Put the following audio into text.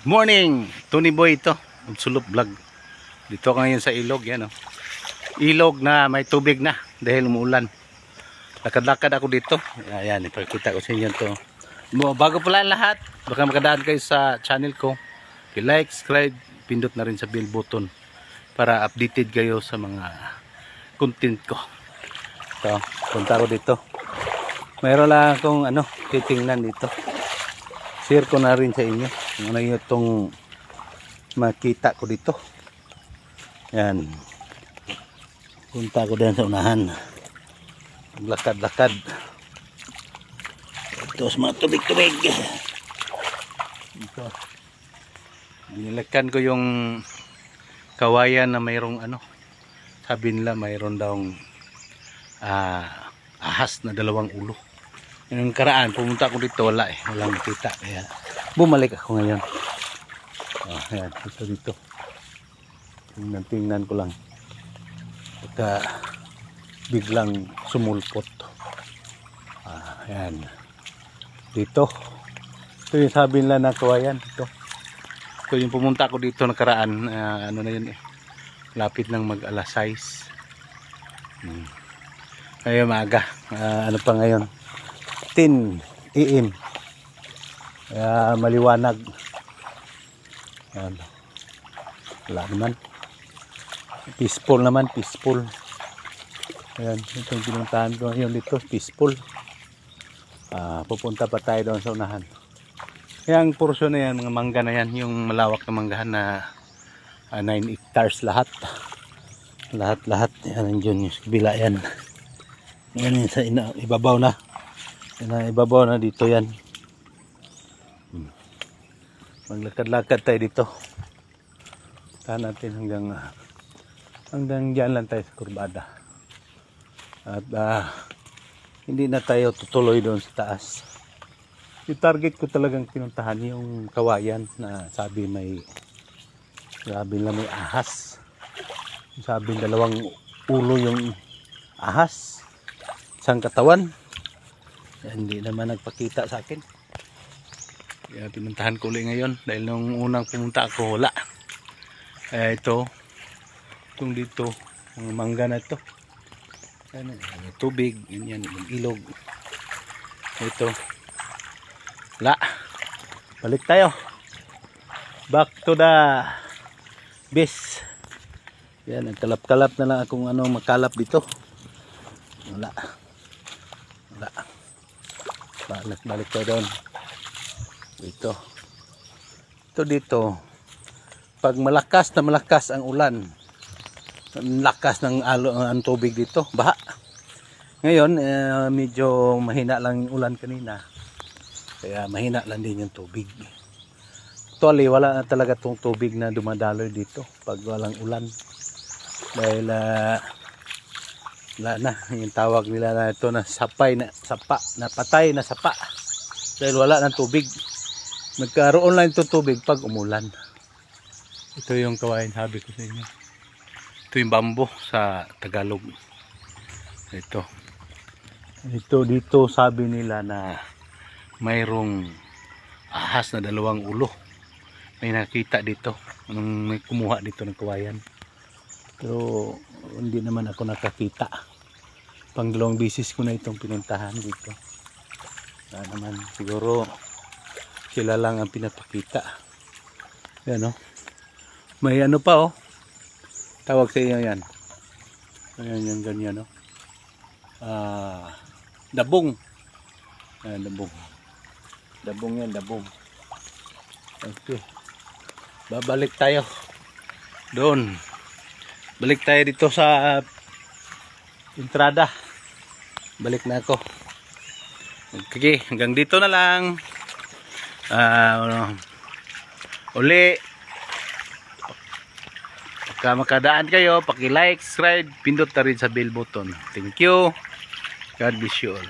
Morning, Tony Boy ito, Sulop Vlog. Dito ka ngayon sa ilog, yan oh. Ilog na may tubig na dahil umuulan. Lakad-lakad ako dito. Ayan, ipakita ko sa inyo to. Bago pala lahat, baka makadaan kayo sa channel ko. I-like, subscribe, pindot na rin sa bell button para updated kayo sa mga content ko. So, punta ako dito. Mayroon lang akong titingnan dito. Share ko na rin sa inyo ano yung itong makita ko dito. Yan, punta ko din sa unahan, maglakad-lakad ito sa mga tubig-tubig ito. Binilakan ko yung kawayan na mayroong sabi nila mayroon daw ahas na 2 ulo. Yung karaan, pumunta ako dito, walang makita. Kaya bumalik ako ngayon. Ayan, dito. Tingnan ko lang. Pagka biglang sumulpot. Ayan. Dito. Ito yung sabi nila na kawayan. Ito yung pumunta ako dito nakaraan. Ano na yun eh. Lapit ng mag-alas 6. Ngayon maaga. Ano pa ngayon? 10 AM. Maliwanag. Ayan. Wala naman. Peaceful naman, peaceful. Ayan, itong pinuntahan ko ngayon dito, peaceful. Pupunta pa tayo doon sa unahan. Yung portion na yan, mga mangga na yan, yung malawak na manggahan na 9 hectares lahat. Lahat. Yan, yun yung kabila yan. Yan sa ibabaw na. Ibabaw na dito yan. Maglakad-lakad tayo dito. Tahan natin hanggang dyan lang tayo sa kurbada. At hindi na tayo tutuloy doon sa taas. Yung target ko talagang pinuntahan yung kawayan na sabi may ahas. Sabi 2 ulo yung ahas. Isang katawan. Hindi naman nagpakita sa akin. Kaya pinuntahan ko ulit ngayon dahil nung unang pumunta ako wala. Kaya itong dito, mga mangga na ito. Ayan, tubig, yan, ilog. Ito. Wala. Balik tayo. Back to the base. Yan, nagkalap-kalap na lang akong makalap dito. Wala. Balik tayo doon. Ito dito. Pag malakas ang ulan, lakas ng ang tubig dito, baha. Ngayon, medyo mahina lang yung ulan kanina. Kaya mahina lang din yung tubig. Actually, wala na talaga tong tubig na dumadaloy dito pag walang ulan. Dahil wala na, yung tawag nila na ito na patay na sapa. Dahil wala ng tubig. Nagkaroon lang itong tubig pag umulan. Ito yung kawain sabi ko sa inyo. Ito yung bambo sa Tagalog. Ito dito sabi nila na mayroong ahas na 2 ulo. May nakita dito. May kumuha dito ng kawayan. Pero hindi naman ako nakakita. Pang 2 bisis ko na itong pinuntahan dito. Naman siguro sila lang ang pinapakita. Yan may pa tawag sa inyo yan. Ayan yung ganyan dabong. Ayan, dabong yan. Okay, babalik tayo doon. Balik tayo dito sa entrada. Balik na ako. Okay, hanggang dito na lang. Uli, pagka makadaan kayo, paki-like, subscribe, pindot na rin sa bell button. Thank you. God bless you all.